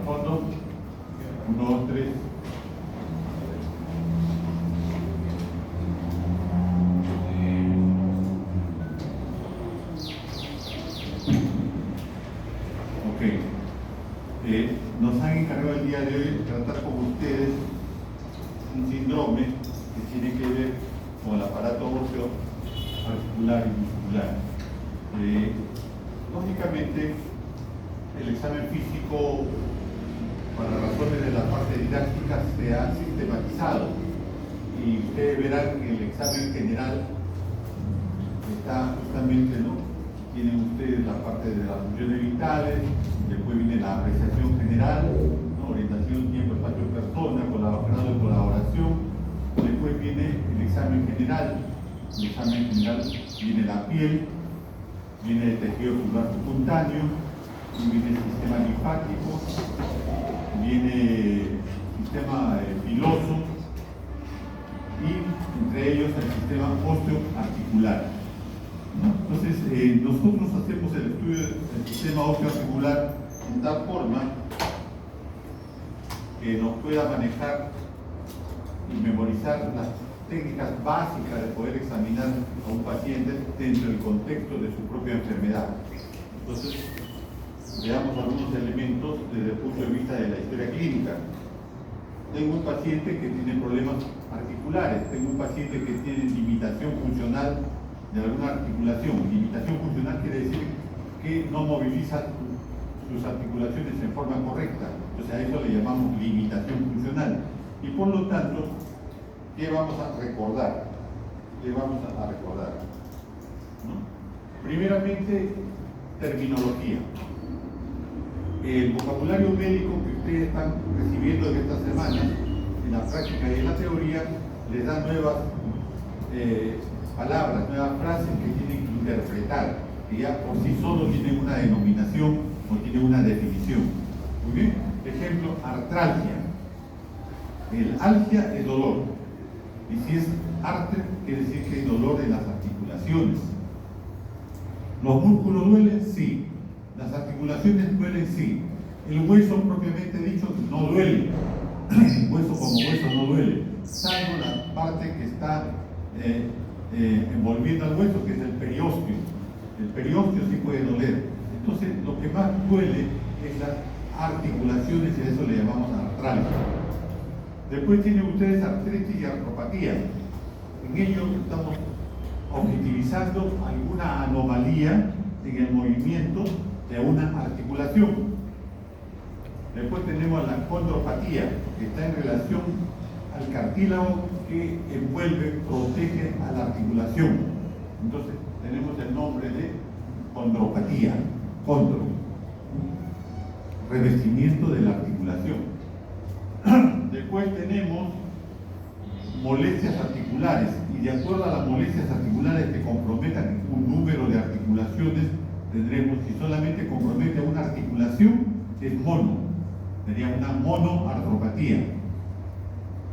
Fondo. 1, 2, 3. Nos han encargado el día de hoy tratar con ustedes un síndrome que tiene que ver con el aparato óseo articular y muscular. Lógicamente, el examen físico, para razones de la parte didáctica, se ha sistematizado y ustedes verán que el examen general está justamente, ¿no? Tienen ustedes la parte de las funciones vitales, después viene la apreciación general, ¿no? Orientación, tiempo, espacio, persona, grado de colaboración, después viene el examen general. El examen general viene la piel, viene el tejido ocular subcutáneo, y viene el sistema linfático, viene el sistema piloso y entre ellos el sistema osteoarticular. Entonces, nosotros hacemos el estudio del sistema osteoarticular en tal forma que nos pueda manejar y memorizar las técnicas básicas de poder examinar a un paciente dentro del contexto de su propia enfermedad. Entonces, veamos algunos elementos desde el punto de vista de la historia clínica. Tengo un paciente que tiene problemas articulares, tengo un paciente que tiene limitación funcional de alguna articulación. Limitación funcional quiere decir que no moviliza sus articulaciones en forma correcta. Entonces a eso le llamamos limitación funcional. Y por lo tanto, ¿qué vamos a recordar? ¿Qué vamos a recordar? ¿No? Primeramente, terminología. El vocabulario médico que ustedes están recibiendo en estas semanas, en la práctica y en la teoría, les da nuevas palabras, nuevas frases que tienen que interpretar, que ya por sí solo tienen una denominación o tienen una definición. Muy bien. Ejemplo, artralgia. El algia es dolor. Y si es arte, quiere decir que hay dolor en las articulaciones. ¿Los músculos duelen? Sí. ¿Las articulaciones duelen? Sí. El hueso propiamente dicho no duele. El hueso como hueso no duele, salvo la parte que está envolviendo al hueso, que es el periósteo. El periósteo sí puede doler. Entonces, lo que más duele es las articulaciones y a eso le llamamos artralgia. Después tienen ustedes artritis y artropatía. En ello estamos objetivizando alguna anomalía en el movimiento de una articulación. Después tenemos la condropatía, que está en relación al cartílago que envuelve, protege a la articulación. Entonces tenemos el nombre de condropatía, condro, revestimiento de la articulación. Después tenemos molestias articulares, y de acuerdo a las molestias articulares que comprometan un número de articulaciones, tendremos, si solamente compromete una articulación, es mono, sería una monoartropatía.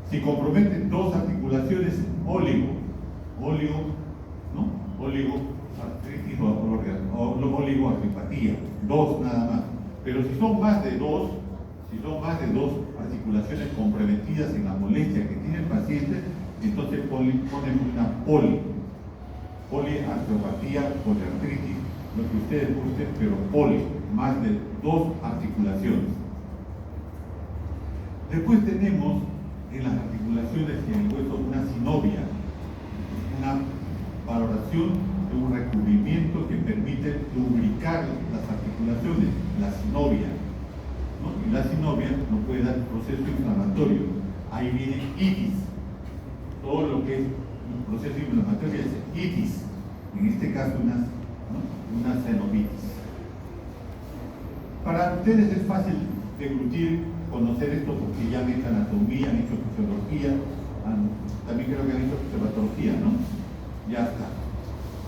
Si compromete dos articulaciones, oligo, ¿no? Oligoartritis o oligoartropatía, dos nada más. Pero si son más de dos articulaciones comprometidas en la molestia que tiene el paciente, entonces ponen una poliartropatía, poliartritis, lo que ustedes gusten, pero más de dos articulaciones. Después tenemos en las articulaciones y en el hueso una sinovia, una valoración de un recubrimiento que permite lubricar las articulaciones, la sinovia, ¿no? Y la sinovia nos puede dar un proceso inflamatorio. Ahí viene itis, todo lo que es un proceso inflamatorio es itis, en este caso una senovitis. Para ustedes es fácil deglutir, conocer esto porque ya han hecho anatomía, han hecho fisiología, también creo que han hecho fisiopatología, ¿no? Ya está.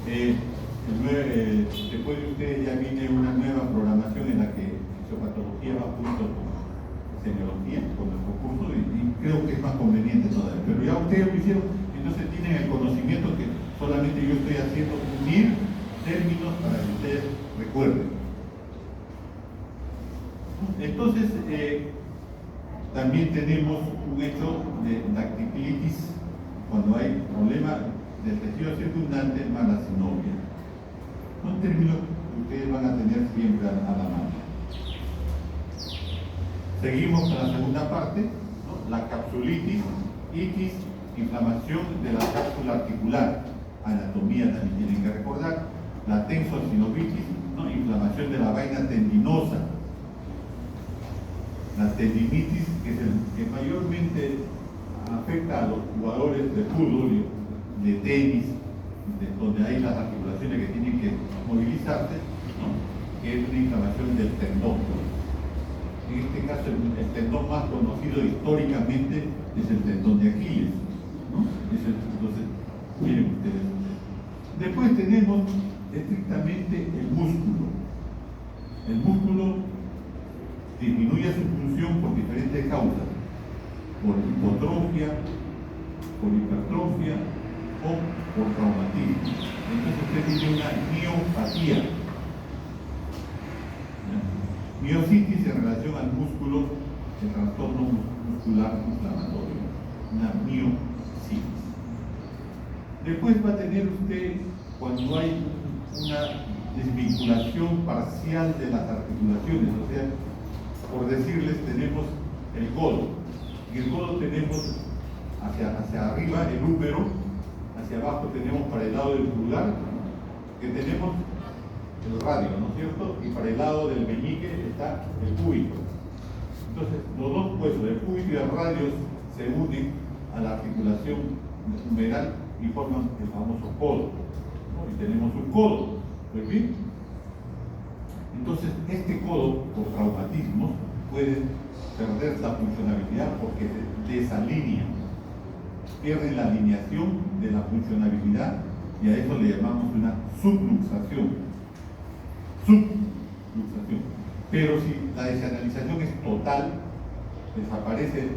Después de ustedes ya viene una nueva programación en la que fisiopatología va junto con semiología, con el concurso, y creo que es más conveniente todavía. Pero ya ustedes lo hicieron, entonces tienen el conocimiento que solamente yo estoy haciendo unir términos para que ustedes recuerden. Entonces, también tenemos un hecho de dactitis cuando hay problema del tejido circundante más la sinovia. Un término que ustedes van a tener siempre a la mano. Seguimos con la segunda parte, ¿no? La capsulitis, itis, inflamación de la cápsula articular. Anatomía también tienen que recordar. La tensosinovitis, ¿no? Inflamación de la vaina tendinosa. La tendinitis, que es el que mayormente afecta a los jugadores de fútbol, de tenis, donde hay las articulaciones que tienen que movilizarse, ¿no? Que es una inflamación del tendón. En este caso, el tendón más conocido históricamente es el tendón de Aquiles, ¿no? Entonces, miren ustedes. Después tenemos estrictamente el músculo. El músculo disminuye su función por diferentes causas, por hipotrofia, por hipertrofia o por traumatismo. Entonces usted tiene una miopatía. Miositis en relación al músculo, el trastorno muscular inflamatorio, una miositis. Después va a tener usted, cuando hay una desvinculación parcial de las articulaciones, o sea, por decirles, tenemos el codo. En el codo tenemos hacia arriba el húmero, hacia abajo tenemos para el lado del pulgar, que tenemos el radio, ¿no es cierto? Y para el lado del meñique está el cúbito. Entonces, los dos huesos, el cúbito y el radio, se unen a la articulación humeral y forman el famoso codo, ¿no? Y tenemos un codo, ¿pues bien? Entonces, este codo, por traumatismo, puede perder la funcionalidad porque se desalinea, pierde la alineación de la funcionalidad y a eso le llamamos una subluxación. Pero si la desanalización es total, desaparece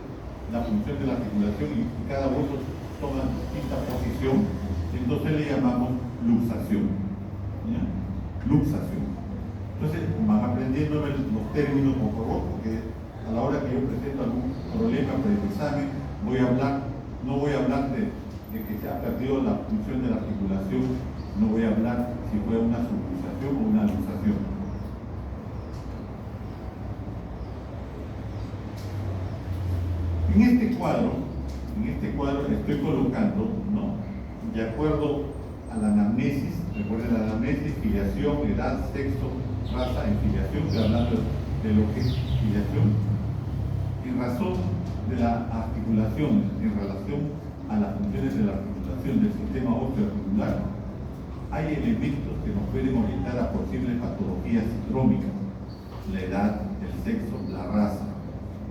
la función de la articulación y cada hueso toma distinta posición, entonces le llamamos luxación. ¿Ya? Luxación. Entonces van aprendiendo los términos, por favor, porque a la hora que yo presento algún problema para el examen, no voy a hablar de que se ha perdido la función de la articulación, no voy a hablar si fue una subluxación o una luxación. En este cuadro estoy colocando, ¿no? De acuerdo a la anamnesis, recuerden la anamnesis, filiación, edad, sexo, raza, en filiación, estoy hablando de lo que es filiación, en razón de la articulación, en relación a las funciones de la articulación del sistema óseo articular, hay elementos que nos pueden orientar a posibles patologías sindrómicas, la edad, el sexo, la raza.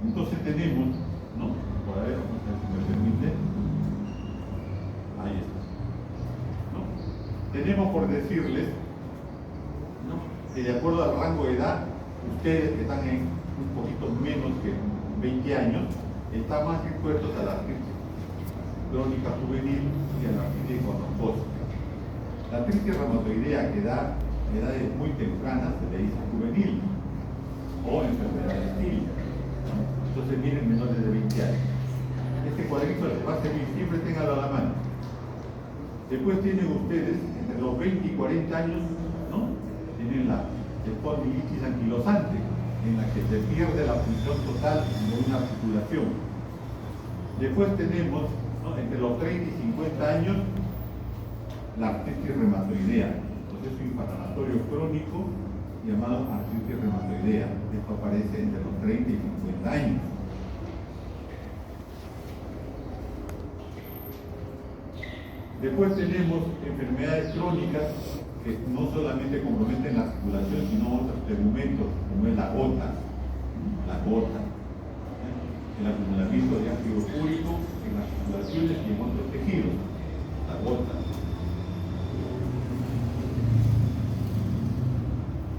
Entonces tenemos, ¿no? Por ahí, si me permite, ahí está, ¿no? Tenemos por decirles, ¿no? Que de acuerdo al rango de edad, ustedes que están en un poquito menos que 20 años, están más expuestos a la artritis crónica juvenil y a la artritis gonocócica. La artritis reumatoidea que da edades muy tempranas se le dice juvenil o enfermedad de Steel. Entonces vienen menores de 20 años. Este cuadrito les va a servir, siempre ténganlo a la mano. Después tienen ustedes, entre los 20 y 40 años, ¿no? Tienen la espondilitis anquilosante, en la que se pierde la función total de una articulación. Después tenemos, ¿no? Entre los 30 y 50 años, la artritis reumatoidea, proceso inflamatorio crónico llamado artritis reumatoidea. Esto aparece entre los 30 y 50 años. Después tenemos enfermedades crónicas que no solamente comprometen la articulación, sino otros tegumentos, como es la gota, el acumulamiento de ácido úrico en las articulaciones y en otros tejidos, la gota.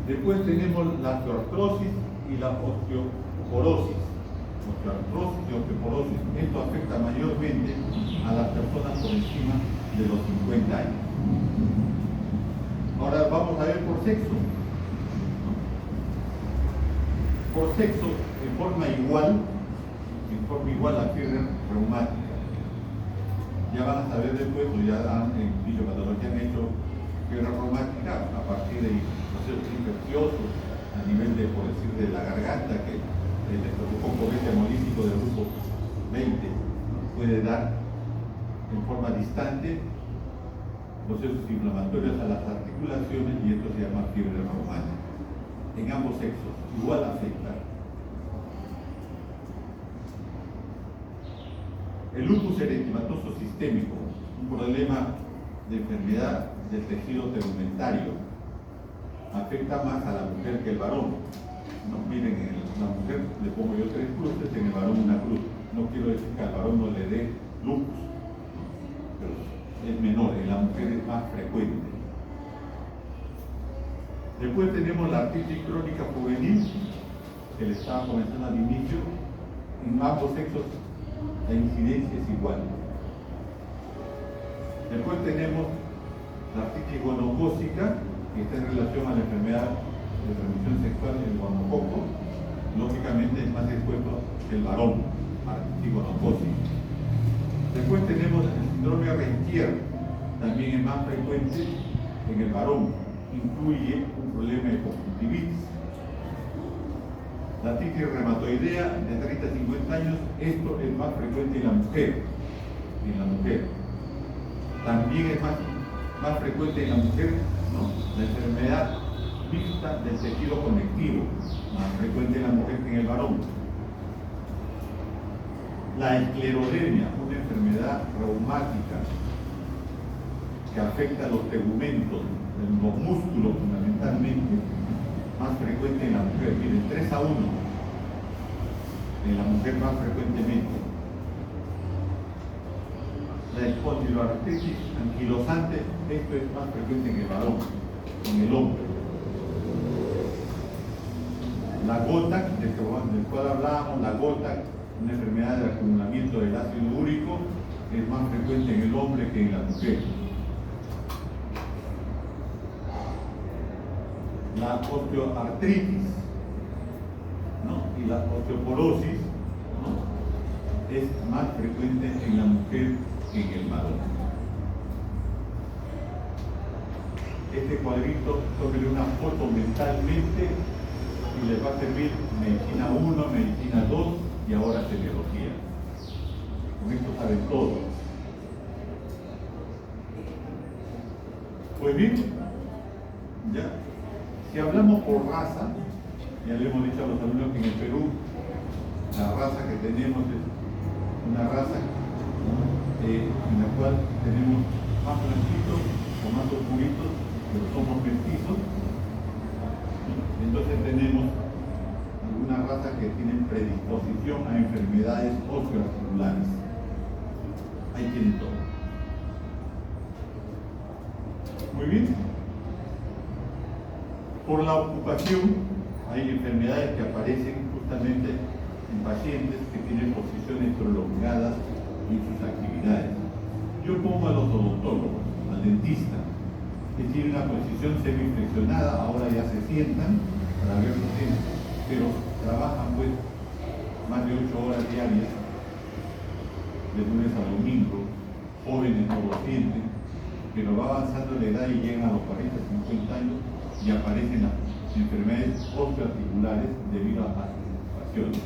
Después tenemos la osteoartrosis y la osteoporosis. Osteoartrosis y osteoporosis. Esto afecta mayormente a las personas por encima de los 50 años. Ahora vamos a ver por sexo. por sexo, en forma igual la fiebre reumática. Ya van a saber después, o ya han dicho cuando lo que han hecho fiebre reumática a partir de procesos infecciosos a nivel de, por decir, de la garganta, que el componente hemolítico del grupo 20 puede dar en forma distante procesos inflamatorios a las articulaciones, y esto se llama fiebre reumática. En ambos sexos, igual afecta. El lupus eritematoso sistémico, un problema de enfermedad del tejido tegumentario, afecta más a la mujer que el varón. No, miren, en la mujer le pongo yo 3 cruces, en el varón una cruz. No quiero decir que al varón no le dé lupus, pero es menor, en la mujer es más frecuente. Después tenemos la artritis crónica juvenil, que le estaba comentando al inicio. En ambos sexos la incidencia es igual. Después tenemos la artritis gonocócica, que está en relación a la enfermedad de transmisión sexual del gonococo. Lógicamente es más expuesto que el varón, artritis gonocócica. Después tenemos el síndrome Rentier, también es más frecuente en el varón, incluye un problema de conjuntivitis. La artritis reumatoidea de 30 a 50 años, esto es más frecuente en la mujer. También es más frecuente en la mujer, ¿no? La enfermedad mixta del tejido conectivo, más frecuente en la mujer que en el varón. La esclerodermia, una enfermedad reumática que afecta a los tegumentos, los músculos fundamentalmente, más frecuente en la mujer. Miren, 3 a 1 en la mujer más frecuentemente. La espondiloartritis anquilosante, esto es más frecuente en el varón, en el hombre. La gota, del cual hablábamos, la gota, una enfermedad de acumulamiento del ácido úrico, es más frecuente en el hombre que en la mujer. La osteoartritis, ¿no? Y la osteoporosis, ¿no? Es más frecuente en la mujer que en el varón. Este cuadrito, tómele una foto mentalmente y les va a servir medicina 1, medicina 2 y ahora semiología. Con esto saben todo. Pues bien, ya. Si hablamos por raza, ya le hemos dicho a los alumnos que en el Perú la raza que tenemos es una raza en la cual tenemos más blanquitos o más oscuritos, pero somos mestizos. Entonces tenemos algunas razas que tienen predisposición a enfermedades osteoarticulares. Ahí tienen todo. Muy bien. Por la ocupación, hay enfermedades que aparecen justamente en pacientes que tienen posiciones prolongadas en sus actividades. Yo pongo a los odontólogos, al dentista, que tiene una posición semiflexionada, ahora ya se sientan para ver los dientes, pero trabajan pues más de 8 horas diarias, de lunes a domingo, jóvenes no lo sienten, pero va avanzando la edad y llegan a los 40, 50 años y aparecen las enfermedades osteoarticulares debido a las ocupaciones.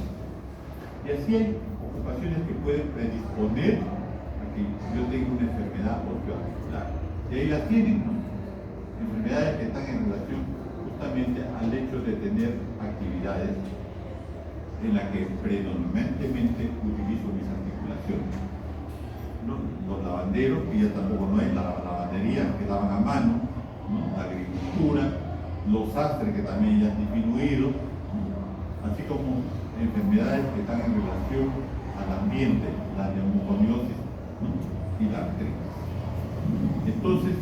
Y así hay ocupaciones que pueden predisponer a que yo tenga una enfermedad osteoarticular. Y ahí las tienen, ¿no? Enfermedades que están en relación justamente al hecho de tener actividades en las que predominantemente utilizo mis articulaciones. ¿No? Los lavanderos, que ya tampoco no hay, la lavandería que lavan a mano, ¿no? La agricultura, los sastres que también ya han disminuido, ¿no? Así como enfermedades que están en relación al ambiente, la neumoconiosis, ¿no? Y la artritis. Entonces,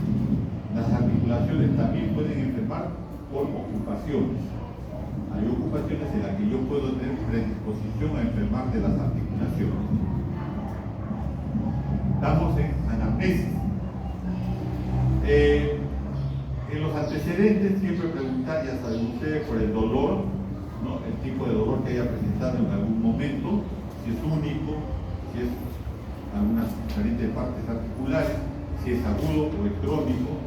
las articulaciones también pueden enfermar por ocupaciones. Hay ocupaciones en las que yo puedo tener predisposición a enfermar de las articulaciones. Estamos en anamnesis. En los antecedentes siempre preguntar, ya saben ustedes, por el dolor, ¿no? El tipo de dolor que haya presentado en algún momento, si es único, si es algunas diferentes partes articulares, si es agudo o es crónico.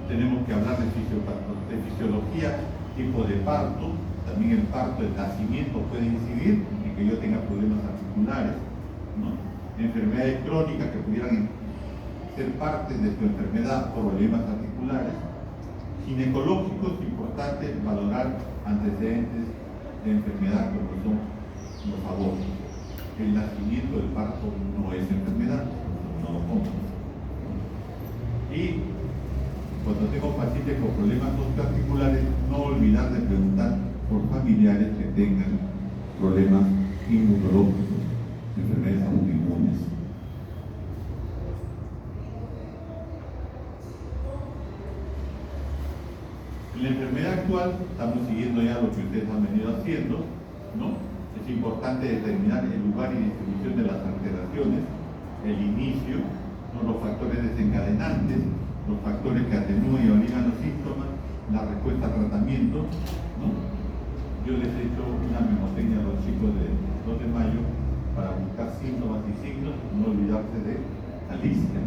Tenemos que hablar de fisiología, tipo de parto. También el parto, el nacimiento puede incidir en que yo tenga problemas articulares, ¿no? Enfermedades crónicas que pudieran ser parte de su enfermedad, problemas articulares. Ginecológicos, importante valorar antecedentes de enfermedad como son los abortos. El nacimiento del parto no es enfermedad, no lo pongo. Y cuando tengo pacientes con problemas osteoarticulares, no olvidar de preguntar por familiares que tengan problemas inmunológicos, enfermedades autoinmunes. En la enfermedad actual estamos siguiendo ya lo que ustedes han venido haciendo, ¿no? Es importante determinar el lugar y distribución de las alteraciones, el inicio, ¿no? Los factores desencadenantes, los factores que atenúan y obligan los síntomas, la respuesta al tratamiento, ¿no? Yo les he hecho una memotecnia a los chicos de 2 de mayo para buscar síntomas y signos, no olvidarse de Alicia,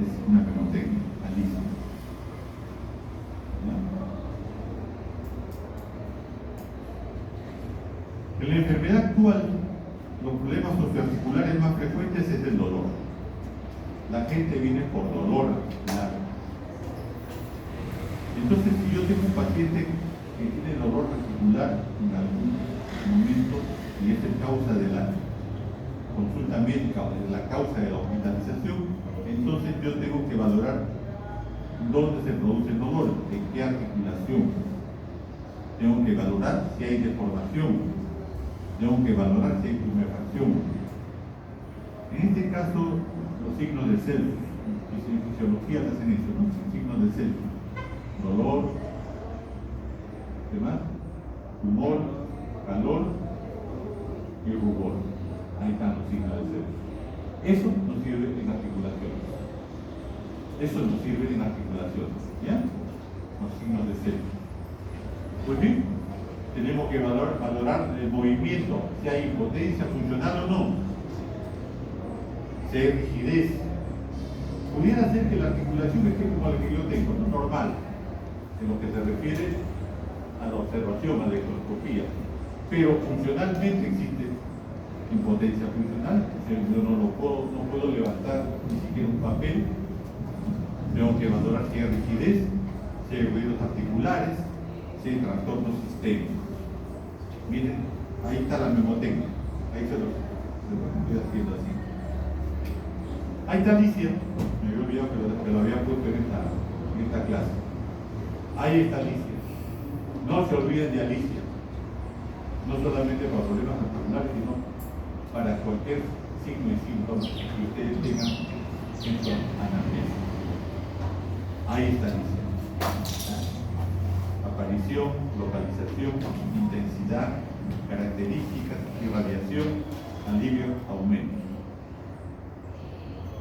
es una memotecnia, Alicia. ¿Ya? En la enfermedad actual, los problemas osteoarticulares más frecuentes es el dolor. La gente viene por dolor articular. Entonces, si yo tengo un paciente que tiene dolor articular en algún momento y es la causa de la consulta médica o de la causa de la hospitalización, entonces yo tengo que valorar dónde se produce el dolor, en qué articulación. Tengo que valorar si hay deformación, tengo que valorar si hay tumefacción. En este caso, los signos de Celsus, en fisiología hacen eso, ¿no? Signos de Celsus, dolor, ¿qué más? Humor, calor y rubor. Ahí están los signos de Celsus. Eso nos sirve en articulaciones. Eso nos sirve en articulaciones, ¿ya? Los signos de Celsus. Pues bien, tenemos que valorar el movimiento, si hay impotencia funcional o no, si hay rigidez. Pudiera ser que la articulación esté como la que yo tengo, no normal, en lo que se refiere a la observación, a la electroscopía, pero funcionalmente existe impotencia funcional. Yo no puedo levantar ni siquiera un papel. Tengo que valorar si hay rigidez, si hay ruidos articulares, si hay trastornos sistémicos. Miren, ahí está la memotecnia, ahí se lo estoy haciendo así. Ahí está Alicia, me había olvidado que lo había puesto en esta clase. Ahí está Alicia. No se olviden de Alicia, no solamente para problemas articulares, sino para cualquier signo y síntoma que ustedes tengan en su anamnesis. Ahí está Alicia. Aparición, localización, intensidad, características, irradiación, alivio, aumento.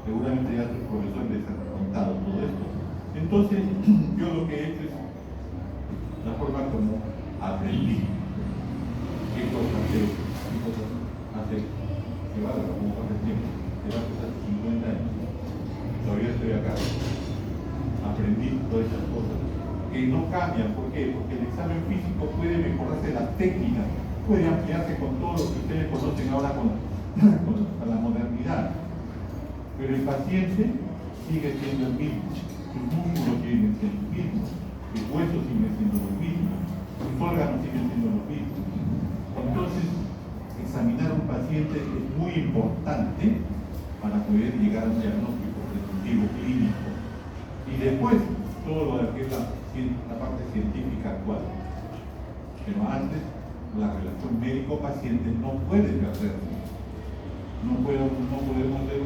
Seguramente ya sus profesores les han contado todo esto. Entonces, yo lo que he hecho es la forma como aprendí. ¿Qué cosas hacer? ¿Qué cosas hacer? Que vale, como hace tiempo. Lleva cosas 50 años. Todavía estoy acá. Aprendí todas esas cosas que no cambian. ¿Por qué? Porque el examen físico puede mejorarse las técnicas, puede ampliarse con todo lo que ustedes conocen ahora con la modernidad. Pero el paciente sigue siendo el mismo, sus músculos siguen siendo los mismos, sus huesos siguen siendo los mismos, sus órganos siguen siendo los mismos. Entonces, examinar a un paciente es muy importante para poder llegar a un diagnóstico preventivo clínico. Y después, todo lo que es la parte científica actual. Pero antes, la relación médico-paciente no puede perderse. No podemos ser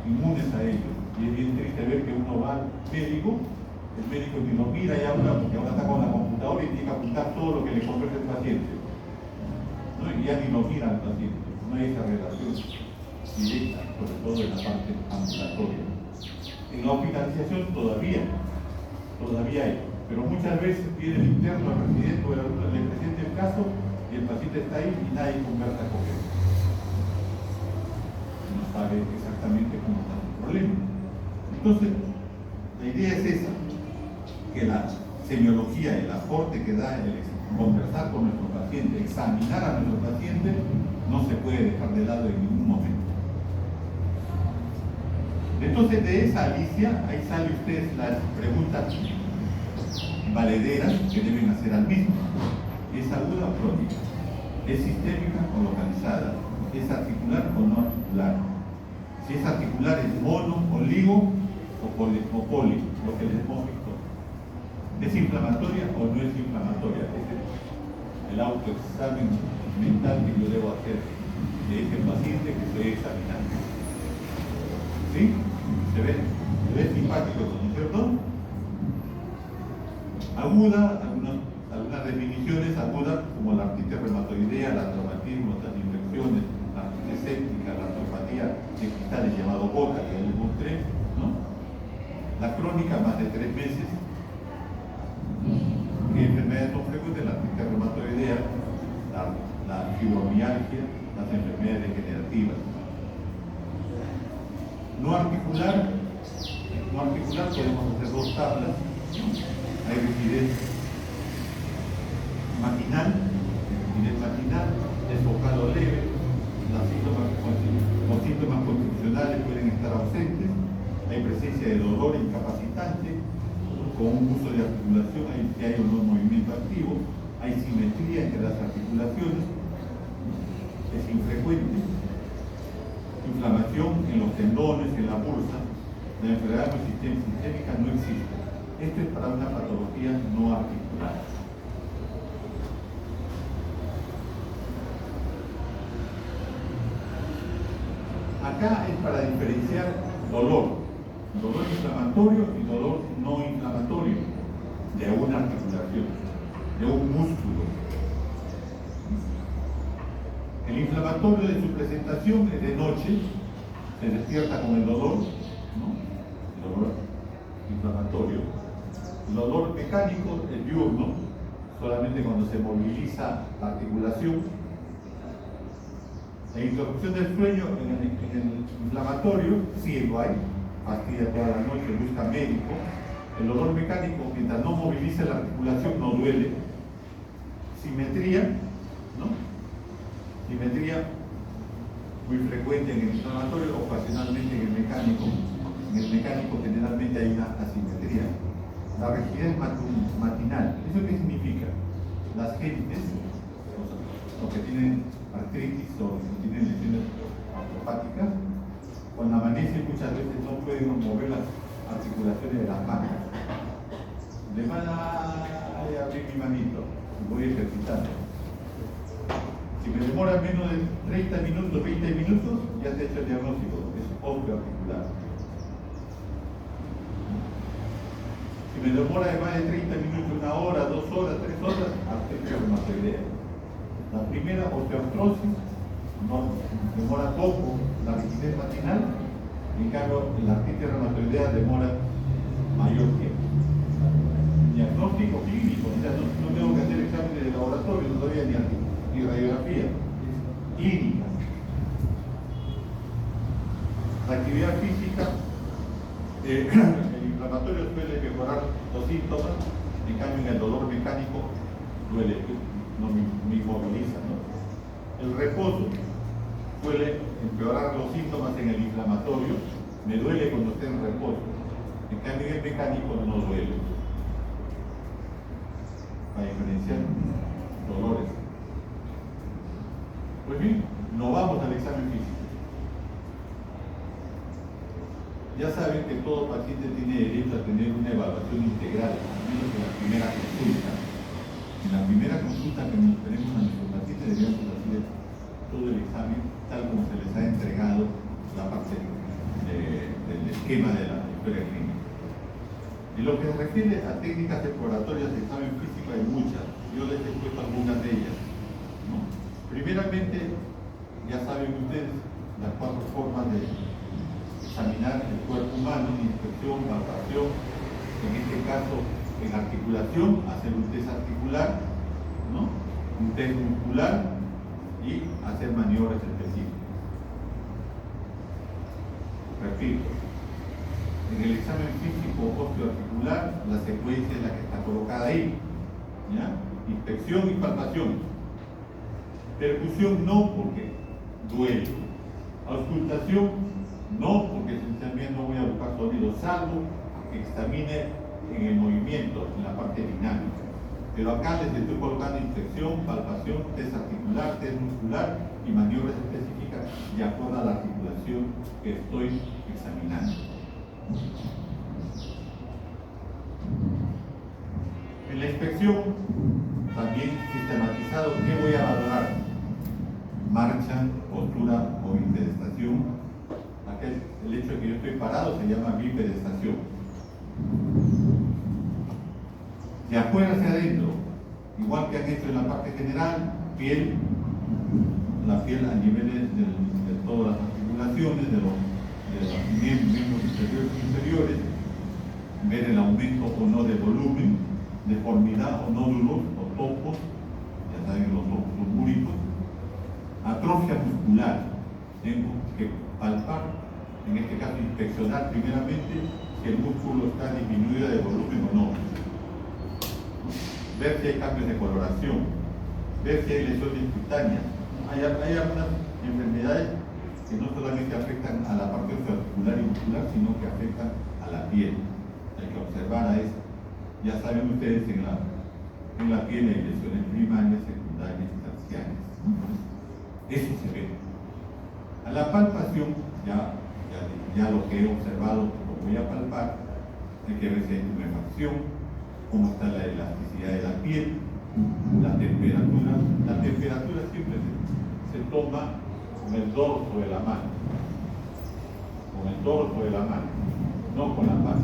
inmunes a ello. Y es bien triste ver que uno va al médico, el médico ni lo mira y habla, porque ahora está con la computadora y tiene que apuntar todo lo que le conversa el paciente, ¿no? Y ya ni lo mira al paciente. No hay esa relación directa, sobre todo en la parte ambulatoria. En la hospitalización todavía hay. Pero muchas veces viene el interno, el residente o el alumno, le presenta el caso y el paciente está ahí y nadie conversa con él. No sabe exactamente cómo está el problema. Entonces, la idea es esa, que la semiología, el aporte que da el conversar con nuestro paciente, examinar a nuestro paciente, no se puede dejar de lado en ningún momento. Entonces, de esa Alicia, ahí sale ustedes las preguntas valederas que deben hacer al mismo. ¿Es aguda o crónica? ¿Es sistémica o localizada? ¿Es articular o no articular? Si es articular, ¿es mono, oligo o poli, lo que les hemos visto? ¿Es inflamatoria o no es inflamatoria? Este es el autoexamen mental que yo debo hacer de este paciente que estoy examinando. ¿Sí? ¿Se ve simpático, ¿no es cierto? Aguda, algunas definiciones agudas como la artritis reumatoidea, la traumatismo, las infecciones, la artritis séptica, la artropatía de cristales llamado boca, que les mostré, ¿no? La crónica, más de 3 meses. ¿Qué enfermedades son frecuentes? La artritis reumatoidea, la fibromialgia, las enfermedades degenerativas. No articular podemos hacer 2 tablas. Hay rigidez matinal, desfocado leve, los síntomas constitucionales pueden estar ausentes, hay presencia de dolor incapacitante, con un uso de articulación, hay un movimiento activo, hay simetría entre las articulaciones, es infrecuente, inflamación en los tendones, en la bursa, la enfermedad sistémica no existe. Esto es para una patología no articular. Acá es para diferenciar dolor inflamatorio y dolor no inflamatorio de una articulación, de un músculo. El inflamatorio de su presentación es de noche, se despierta con el dolor, ¿no? El dolor inflamatorio. El dolor mecánico es diurno, solamente cuando se moviliza la articulación. La interrupción del sueño en el inflamatorio, sí lo hay, pastilla toda la noche, busca médico. El dolor mecánico, mientras no movilice la articulación, no duele. Simetría, ¿no? Simetría muy frecuente en el inflamatorio, ocasionalmente en el mecánico. En el mecánico generalmente hay una asimetría. La rigidez matinal, ¿eso qué significa? Las gentes, los que tienen artritis o que tienen lesiones artropáticas, cuando amanece muchas veces no pueden mover las articulaciones de las manos. Le van a abrir mi manito y voy ejercitando. Si me demora menos de 30 minutos, 20 minutos, ya se ha hecho el diagnóstico, es osteoarticular. Si me demora de más de 30 minutos, 1 hora, 2 horas, 3 horas, artritis reumatoidea. La primera, osteoartrosis, no demora poco la rigidez matinal, en cambio la artritis reumatoidea demora mayor tiempo. Diagnóstico clínico, o sea, no tengo que hacer exámenes de laboratorio, no todavía ni radiografía, clínica. La actividad física, el inflamatorio suele mejorar los síntomas, en cambio en el dolor mecánico duele, no me inmoviliza, ¿no? El reposo suele empeorar los síntomas en el inflamatorio, me duele cuando esté en reposo, en cambio en el mecánico no duele. Para diferenciar dolores. Pues bien, nos vamos al examen físico. Ya saben que todo paciente tiene derecho a tener una evaluación integral, al menos en la primera consulta. En la primera consulta que nos tenemos a nuestro paciente debemos hacer todo el examen tal como se les ha entregado la parte del esquema de la historia clínica. En lo que se refiere a técnicas exploratorias de examen físico hay muchas, yo les he puesto algunas de ellas, ¿no? Primeramente, ya saben ustedes las 4 formas de examinar el cuerpo humano: inspección, palpación, en este caso en articulación. articulación, hacer un test articular, ¿no? Un test muscular y hacer maniobras específicas. Repito, en el examen físico osteoarticular, la secuencia es la que está colocada ahí, ¿ya? Inspección y palpación. Percusión no, porque duele. Auscultación no, porque esencialmente no voy a buscar sonido, salvo que examine en el movimiento, en la parte dinámica. Pero acá les estoy colocando inspección, palpación, test articular, test muscular y maniobras específicas de acuerdo a la articulación que estoy examinando. En la inspección, también sistematizado, ¿qué voy a valorar? Marcha, postura o bipedestación. El hecho de que yo estoy parado se llama bipedestación. De afuera hacia adentro, igual que han hecho en la parte general, piel, la piel a niveles de todas las articulaciones, de los miembros superiores e inferiores, ver el aumento o no de volumen, deformidad o nódulos o topos, ya saben los topos múricos, atrofia muscular, tengo que palpar, en este caso inspeccionar primeramente si el músculo está disminuido de volumen o no, ver si hay cambios de coloración, ver si hay lesiones cutáneas. Hay algunas enfermedades que no solamente afectan a la parte osteoarticular y muscular, sino que afectan a la piel. Hay que observar a eso. Ya saben ustedes, en la piel hay lesiones primarias, secundarias y terciarias. Eso se ve. A la palpación, ya lo que he observado, lo voy a palpar, hay que ver si hay tumefacción, cómo está la elasticidad de la piel, la temperatura. La temperatura siempre se toma con el dorso de la mano, no con la palma,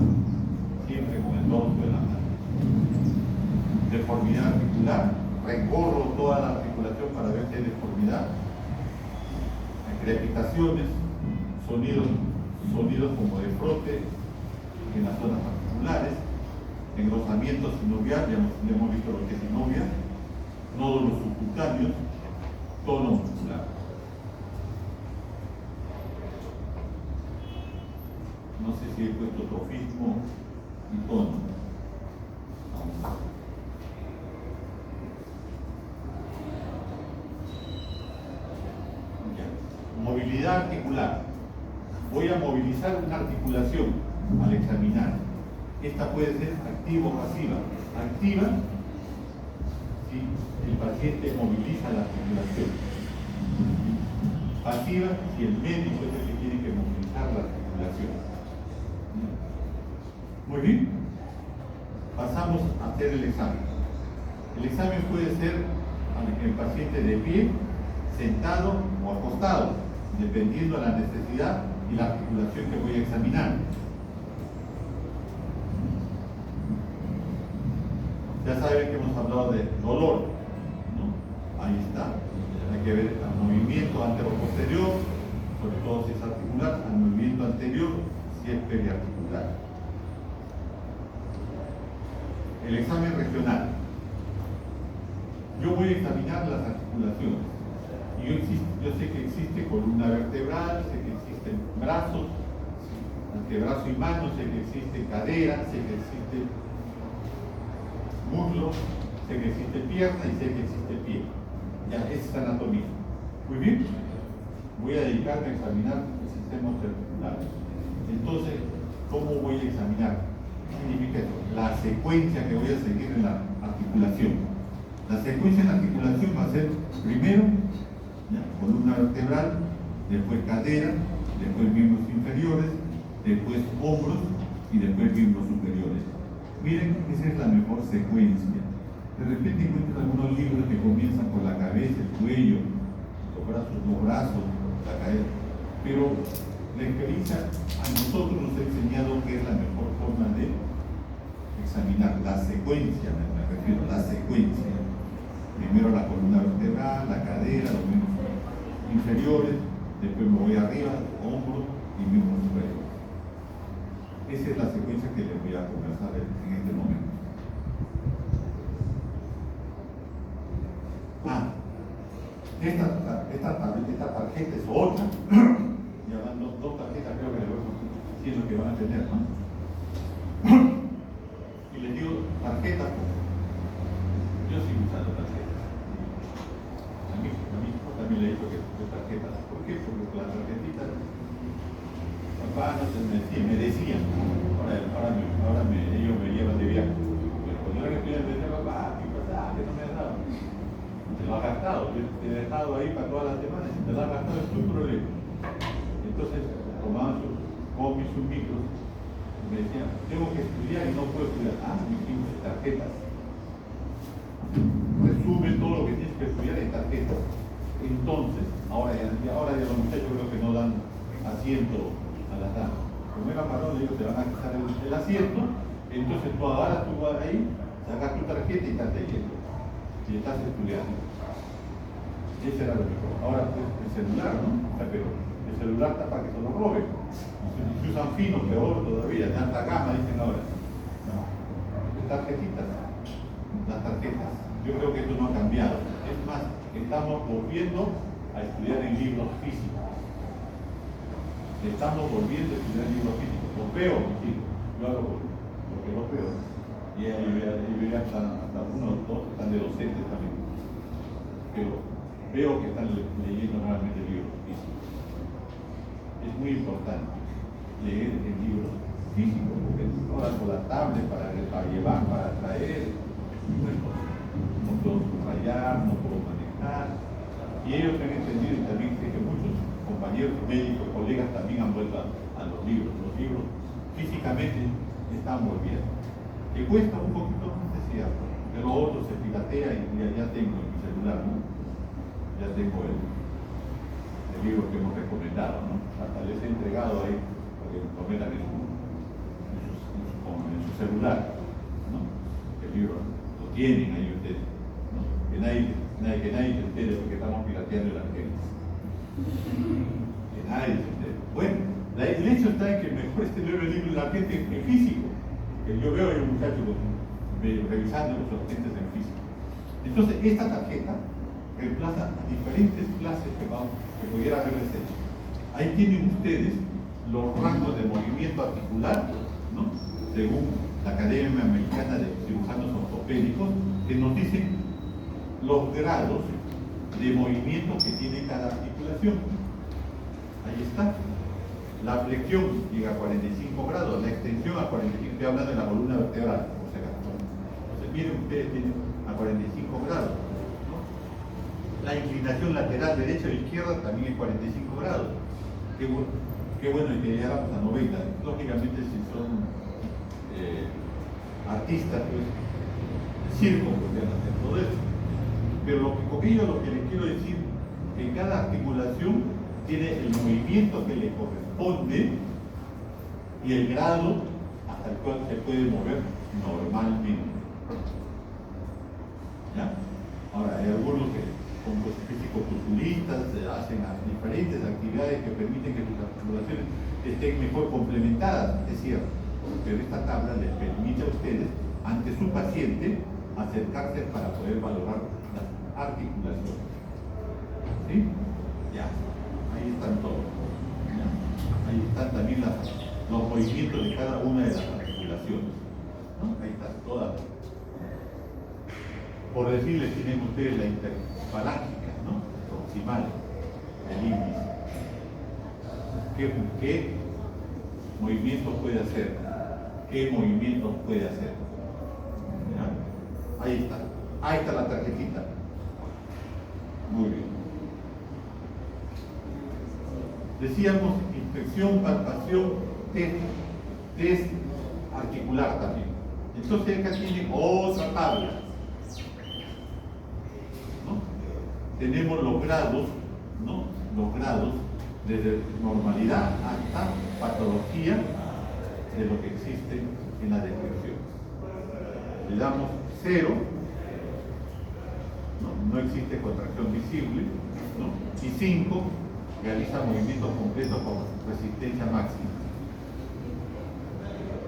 siempre con el dorso de la mano. Deformidad articular, recorro toda la articulación para ver si hay deformidad. Crepitaciones, sonidos como de frote en las zonas articulares, engrosamiento sinovial, ya hemos visto lo que es sinovia, nódulos subcutáneos, tono muscular. No sé si he puesto trofismo y tono. Vamos a ver. Movilidad articular. Voy a movilizar una articulación al examinar. Esta puede ser activa o pasiva. Activa si el paciente moviliza la articulación. Pasiva si el médico es el que tiene que movilizar la articulación. Muy bien. Pasamos a hacer el examen. El examen puede ser el paciente de pie, sentado o acostado, dependiendo de la necesidad y la articulación que voy a examinar. Ya saben que hemos hablado de dolor, ¿no? Ahí está. Hay que ver el movimiento antero-posterior, sobre todo si es articular, al movimiento anterior, si es periarticular. El examen regional. Yo voy a examinar las articulaciones. Yo sé que existe columna vertebral, sé que existen brazos, antebrazo y mano, sé que existe cadera, sé que existe muslo, sé que existe pierna y sé que existe pie. Ya, esa es anatomía. Muy bien. Voy a dedicarme a examinar el sistema articular. Entonces, ¿cómo voy a examinar? ¿Qué significa eso? La secuencia que voy a seguir en la articulación. La secuencia en la articulación va a ser primero columna vertebral, después cadera, después miembros inferiores, después hombros y después miembros superiores. Miren, esa es la mejor secuencia. De repente encuentran algunos libros que comienzan por la cabeza, el cuello, los brazos, la cabeza. Pero la experiencia a nosotros nos ha enseñado que es la mejor forma de examinar la secuencia, me refiero a la secuencia. Primero la columna vertebral, la cadera, los miembros inferiores, después me voy arriba, hombros y miembros superiores. Esa es la secuencia que les voy a conversar en este momento. esta tarjeta es otra. Ya van dos tarjetas, creo que le voy diciendo que van a tener, ¿no? Y les digo tarjetas, yo sigo usando tarjetas. A mí también le he dicho que tarjetas. ¿Por qué? Porque las tarjetitas, papá, no se me decían, ahora ellos me llevan de viaje. Pero cuando era que me decía, papá, ¿qué pasa? ¿Qué no me has dado? Te lo has gastado, te he dejado ahí para todas las semanas, si te lo has gastado es tu problema. Entonces, tomaban sus comis, sus micros, me decían, tengo que estudiar y no puedo estudiar. Mis 15 tarjetas. Resume todo lo que tienes que estudiar en tarjetas. Entonces, ahora ya los muchachos creo que no dan asiento a las damas. Como era varón, ellos te van a quitar el asiento, entonces tú agarras tu ahí, sacas tu tarjeta y estás leyendo. Y estás estudiando. Ese era lo mejor. Ahora pues, el celular, ¿no? O sea, pero el celular está para que se lo roben. Si usan fino, peor todavía, de alta gama, dicen ahora. No. Tarjetitas. Las tarjetas. Yo creo que esto no ha cambiado. Es más, estamos volviendo a estudiar en libros físicos. Estamos volviendo a estudiar en libros físicos. Los veo, sí. Yo hago porque los veo. Y ahí hasta uno o dos están de docentes también. Pero veo que están leyendo nuevamente libros físicos. Es muy importante leer en libros físicos, porque ahora con la tablet para llevar, para traer, no puedo subrayar, no puedo manejar. Y ellos han entendido, y también sé que muchos compañeros médicos, colegas también han vuelto a los libros. Los libros físicamente están volviendo. Que cuesta un poquito más, decía, pero lo otro se piratea y ya tengo en mi celular, ¿no? Ya tengo el libro que hemos recomendado, ¿no? Hasta les he entregado ahí para que lo metan en su celular, ¿no? El libro lo tienen ahí ustedes, ¿no? Que nadie se entere porque estamos pirateando las genes. Que nadie se entere. Bueno, el hecho está en que mejor es tener el libro en la gente en físico. Que yo veo a un muchacho revisando los docentes en físico. Entonces, esta tarjeta reemplaza diferentes clases que pudiera haberles hecho. Ahí tienen ustedes los rangos de movimiento articular, ¿no? Según la Academia Americana de Cirujanos Ortopédicos, que nos dicen los grados de movimiento que tiene cada articulación. Ahí está. La flexión llega a 45 grados, la extensión a 45, estoy hablando de la columna vertebral, por si acaso. Entonces, miren ustedes, tienen a 45 grados. ¿No? La inclinación lateral derecha o izquierda también es 45 grados. Qué bueno que llegáramos a 90. Lógicamente, si son artistas, pues, circo, podrían hacer todo eso. Pero con ello lo que les quiero decir, que cada articulación tiene el movimiento que le corresponde y el grado hasta el cual se puede mover normalmente. ¿Ya? Ahora, hay algunos que, como físico-culturistas, hacen diferentes actividades que permiten que sus articulaciones estén mejor complementadas, es cierto, pero esta tabla les permite a ustedes, ante su paciente, acercarse para poder valorar las articulaciones. ¿Sí? Ya. Ahí están todos. ¿Ya? Ahí están también los movimientos de cada una de las articulaciones. ¿No? Ahí están todas. Por decirles, tienen ustedes la interfalángica, ¿no? Proximal, el índice. ¿Qué movimientos puede hacer? ¿Qué movimientos puede hacer? ¿Ya? Ahí está. Ahí está la tarjetita. Muy bien. Decíamos inspección, palpación, test articular también. Entonces acá tienen otra tabla. ¿No? Tenemos los grados, ¿no? Los grados desde normalidad hasta patología de lo que existe en la descripción. Le damos 0, no existe contracción visible, ¿no? Y 5, realiza movimientos completos con resistencia máxima.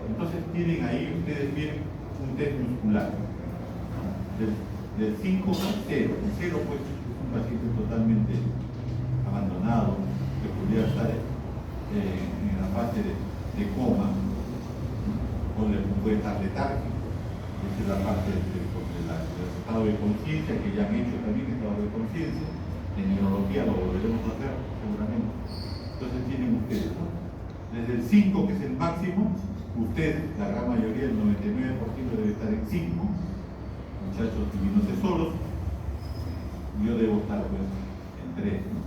Entonces tienen ahí, ustedes tienen un test muscular. Del 5 al 0. El 0 pues es un paciente totalmente abandonado, que pudiera estar en la fase de coma, o puede estar letárgico. Esa es la parte del estado de conciencia, que ya han hecho también estado de conciencia. En neurología lo volveremos a hacer seguramente. Entonces tienen ustedes, ¿no? Desde el 5, que es el máximo, ustedes, la gran mayoría, el 99% debe estar en 5, muchachos divinos tesoros. Yo debo estar pues en 3, ¿no?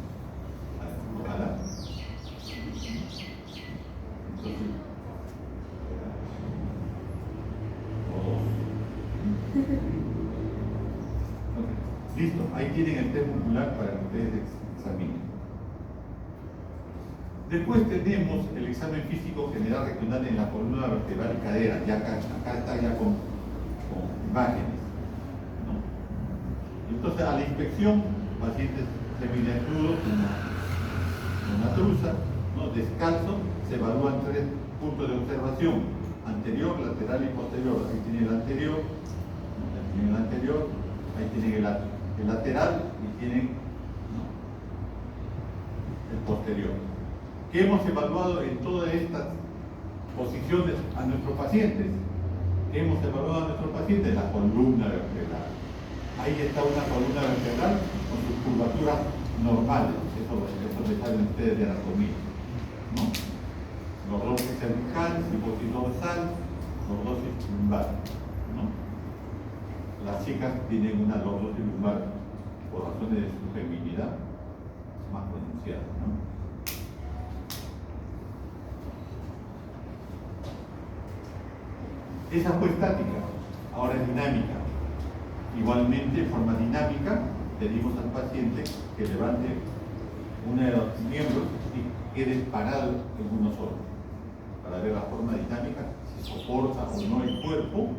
Ojalá. Entonces, okay. Listo, ahí tienen el test muscular para que ustedes examinen. Después tenemos el examen físico general regional en la columna vertebral y cadera. Ya acá está ya con imágenes, ¿no? Entonces, a la inspección, pacientes semidesnudos, una truza, ¿no? Descalzo, se evalúan 3 puntos de observación: anterior, lateral y posterior. Ahí tienen el anterior, ahí tienen el anterior, ahí tienen el lateral y tienen, ¿no?, el posterior. Que hemos evaluado en todas estas posiciones a nuestros pacientes. Que hemos evaluado a nuestros pacientes la columna vertebral. Ahí está una columna vertebral con sus curvaturas normales. Eso le saben ustedes de anatomía, ¿no? Lordosis cervical, cifosis dorsal, lordosis lumbar, ¿no? Las chicas tienen una lordosis lumbar por razones de su feminidad más pronunciada, ¿no? Esa fue estática, ahora es dinámica. Igualmente, en forma dinámica, pedimos al paciente que levante uno de los miembros y quede parado en uno solo, para ver la forma dinámica, si soporta o no el cuerpo,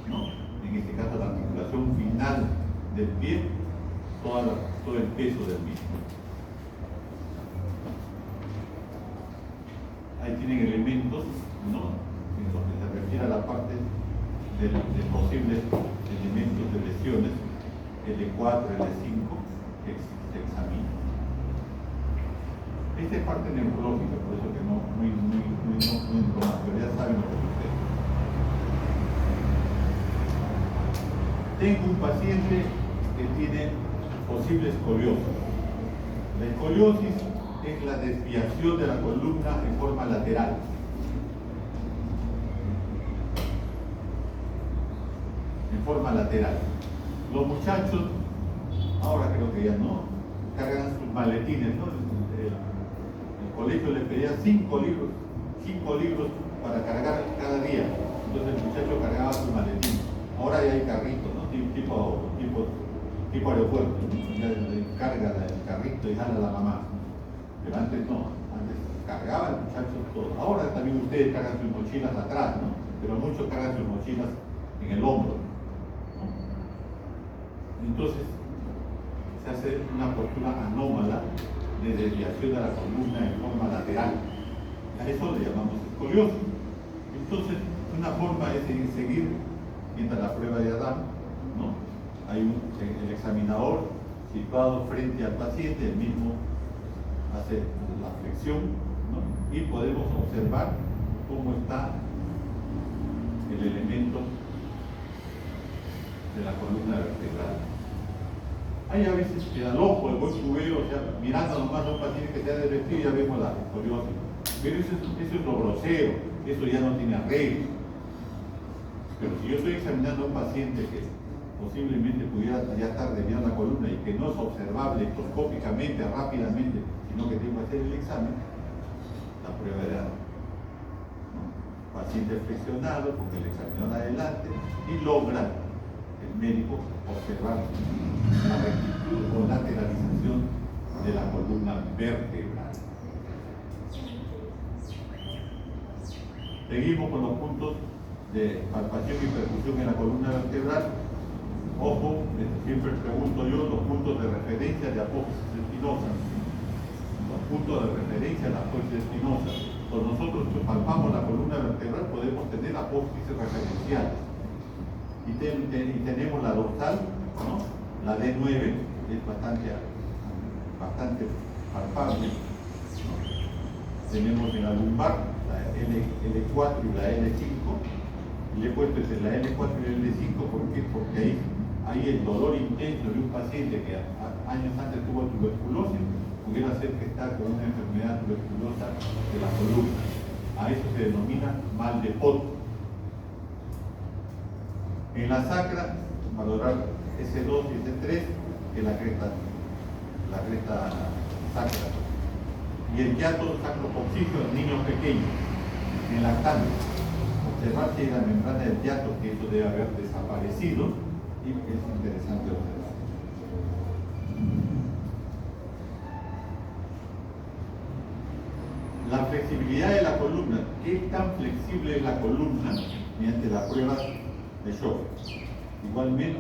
¿no? En este caso, la articulación final del pie, todo el peso del mismo. Ahí tienen elementos, ¿no?, en lo que se refiere a la parte de posibles elementos de lesiones, L4, L5, que se examina. Esta es parte neurológica, por eso que no entro más, pero ya saben lo que sucede. Tengo un paciente que tiene posible escoliosis. La escoliosis es la desviación de la columna en forma lateral. En forma lateral. Los muchachos, ahora creo que ya no, cargan sus maletines, ¿no? El colegio les pedía 5 libros para cargar cada día. Entonces el muchacho cargaba sus maletines. Ahora ya hay carritos, ¿no? Tipo aeropuerto, ¿no? Ya carga el carrito y jala a la mamá. Pero antes no, antes cargaba el muchacho todo. Ahora también ustedes cargan sus mochilas atrás, ¿no? Pero muchos cargan sus mochilas en el hombro, ¿no? Entonces se hace una postura anómala de desviación de la columna en forma lateral. A eso le llamamos escoliosis. Entonces, una forma es seguir mientras la prueba de Adam, ¿no? Hay el examinador situado frente al paciente, el mismo hace la flexión, ¿no? Y podemos observar cómo está el elemento de la columna vertebral. Hay a veces que al ojo, el buen cubero, o sea, mirando nomás a un paciente que se ha desvestido, ya vemos la escoliosis. Pero eso es lo grosero, eso ya no tiene arreglo. Pero si yo estoy examinando a un paciente que posiblemente pudiera ya estar desviando la columna y que no es observable ectoscópicamente, rápidamente, sino que tengo que hacer el examen, la prueba de Adam, ¿no? Paciente flexionado con el examinador adelante y logra el médico observar la rectitud o lateralización de la columna vertebral. Seguimos con los puntos de palpación y percusión en la columna vertebral. Ojo, siempre pregunto yo los puntos de referencia de apófisis espinosa. Los puntos de referencia de la apófisis espinosa. Cuando nosotros palpamos la columna vertebral podemos tener apófisis referenciales. Y tenemos la dorsal, ¿no? La D9 es bastante bastante palpable, ¿no? Tenemos en la lumbar la L4 y la L5. Le he puesto entre la L4 y la L5, ¿por qué? Porque ahí el dolor intenso de un paciente que años antes tuvo tuberculosis pudiera ser que está con una enfermedad tuberculosa de la columna. A eso se denomina mal de Otto. En la sacra, valorar S2 y S3, que es la cresta sacra. Y el hiato sacrococcígeo en niños pequeños, en lactantes. Observar si hay la membrana del hiato, que eso debe haber desaparecido, y es interesante observar. La flexibilidad de la columna. ¿Qué tan flexible es la columna mediante la prueba de shock? Igualmente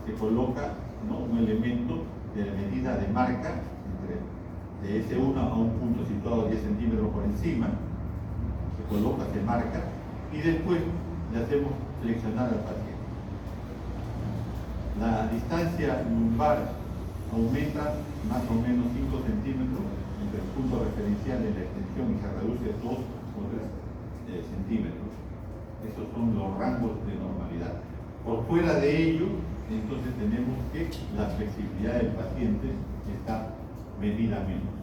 se coloca, ¿no?, un elemento de la medida de marca de S1 a un punto situado 10 centímetros por encima. Se coloca, se marca y después le hacemos flexionar al paciente. La distancia lumbar aumenta más o menos 5 centímetros entre el punto referencial de la extensión y se reduce 2 o 3 centímetros. Esos son los rangos de normalidad. Por fuera de ello, entonces tenemos que la flexibilidad del paciente está medida menos.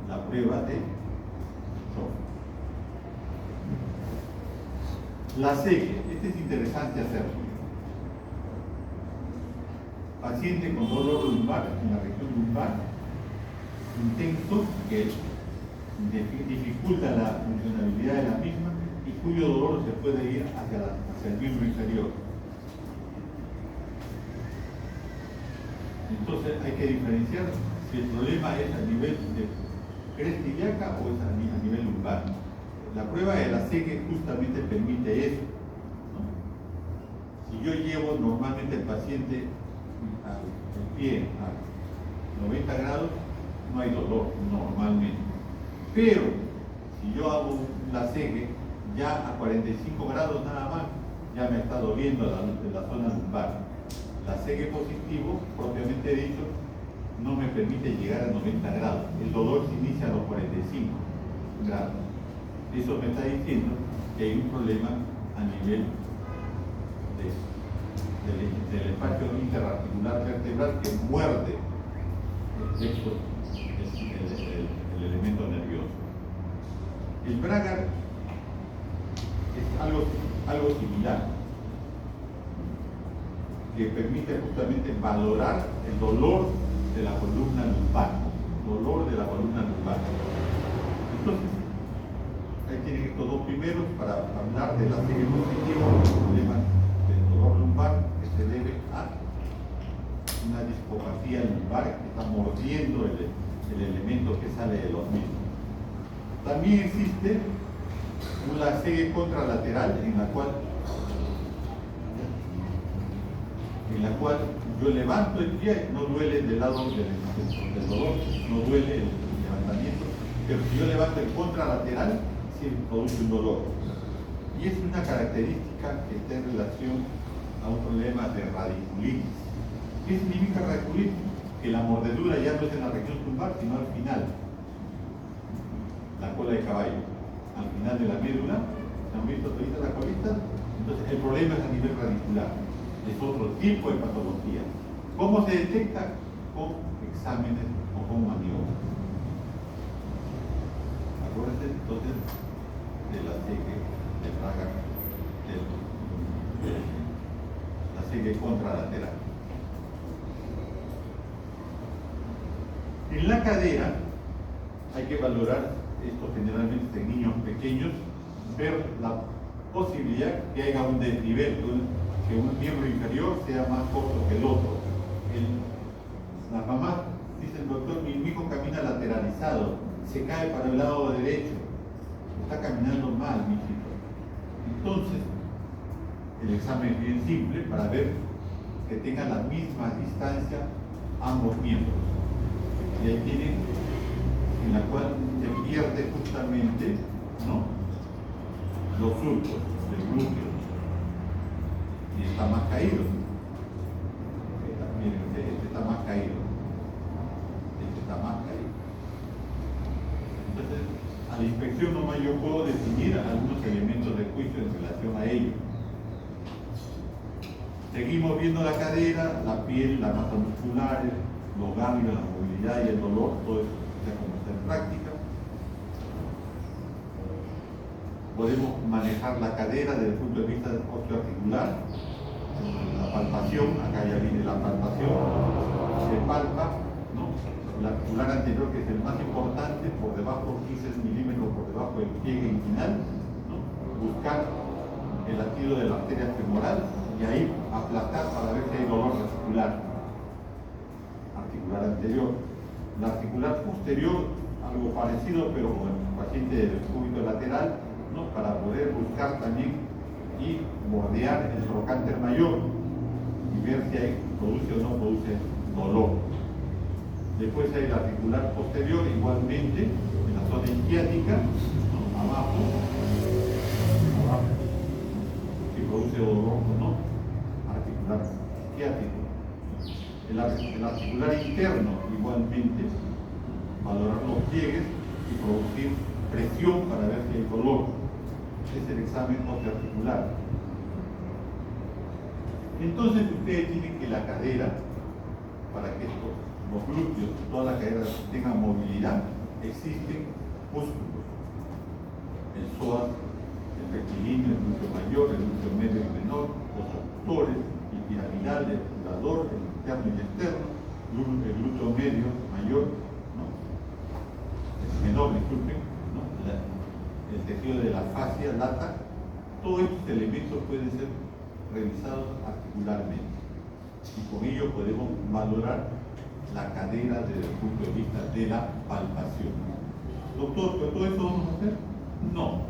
La prueba de shock. La seque, este es interesante hacerlo. Paciente con dolor lumbar, en la región lumbar, intenso, que dificulta la funcionalidad de la misma y cuyo dolor se puede ir hacia el miembro inferior. Entonces hay que diferenciar si el problema es a nivel de cresta ilíaca o es a nivel lumbar. La prueba de la seque justamente permite eso, ¿no? Si yo llevo normalmente el paciente el pie a 90 grados, no hay dolor normalmente. Pero si yo hago la seque ya a 45 grados nada más, ya me está doliendo la zona lumbar. La seque positivo, propiamente dicho, no me permite llegar a 90 grados. El dolor se inicia a los 45 grados. Eso me está diciendo que hay un problema a nivel del espacio interarticular vertebral que muerde el elemento nervioso. El Bragar es algo similar, que permite justamente valorar el dolor de la columna lumbar. Entonces, ahí tienen estos dos primeros para hablar de la serie positiva, el problema del dolor lumbar que se debe a una discopatía lumbar que está mordiendo el elemento que sale de los mismos. También existe una serie contralateral en la cual yo levanto el pie, no duele del lado del dolor, no duele el levantamiento, pero si yo levanto el contralateral, sí produce un dolor. Y es una característica que está en relación a un problema de radiculitis. ¿Qué significa radiculitis? Que la mordedura ya no es en la región lumbar, sino al final, la cola de caballo, al final de la médula. ¿Se han visto ahorita la colita? Entonces el problema es a nivel radicular. Es otro tipo de patología. ¿Cómo se detecta? Con exámenes o con maniobras. Acuérdense entonces de la seque de Braga, la seque contralateral. En la cadera hay que valorar esto generalmente en niños pequeños, ver la posibilidad que haya un desnivel, que un miembro inferior sea más corto que el otro. La mamá dice: el doctor, mi hijo camina lateralizado, se cae para el lado derecho, está caminando mal, mi hijo. Entonces, el examen es bien simple para ver que tengan la misma distancia ambos miembros. Y ahí tienen, en la cual se pierde justamente, ¿no?, los surcos del glúteo. Y está más caído. Miren, este está más caído. Este está yo puedo definir algunos elementos de juicio en relación a ello. Seguimos viendo la cadera, la piel, la masa muscular, los ganglios, la movilidad y el dolor, todo eso ya como está en práctica. Podemos manejar la cadera desde el punto de vista osteoarticular, la palpación, acá ya viene la palpación, se palpa, ¿no? El articular anterior, que es el más importante, por debajo, 15 milímetros por debajo del pliegue inguinal, ¿no? Buscar el latido de la arteria femoral y ahí aplastar para ver si hay dolor articular anterior. La articular posterior, algo parecido, pero con el paciente del cúbito lateral, ¿no? Para poder buscar también y bordear el trocánter mayor y ver si hay, produce o no produce dolor. Después hay la articular posterior, igualmente, en la zona isquiática, ¿no? abajo, si produce dolor o no, articular isquiático. El articular interno, igualmente, valorar los pliegues y producir presión para ver si hay dolor. Es el examen osteoarticular. Entonces ustedes tienen que la cadera, para que los glúteos, toda la cadera tengan movilidad, existen músculos. El psoas, el rectilíneo, el glúteo mayor, el glúteo medio y menor, los abductores, el piramidal, el obturador, el interno y el externo, el glúteo medio mayor, ¿no? El menor, disculpen, ¿no? El tejido de la fascia lata, todos estos elementos pueden ser revisados articularmente y con ello podemos valorar la cadera desde el punto de vista de la palpación. Doctor, ¿pero todo eso vamos a hacer? No.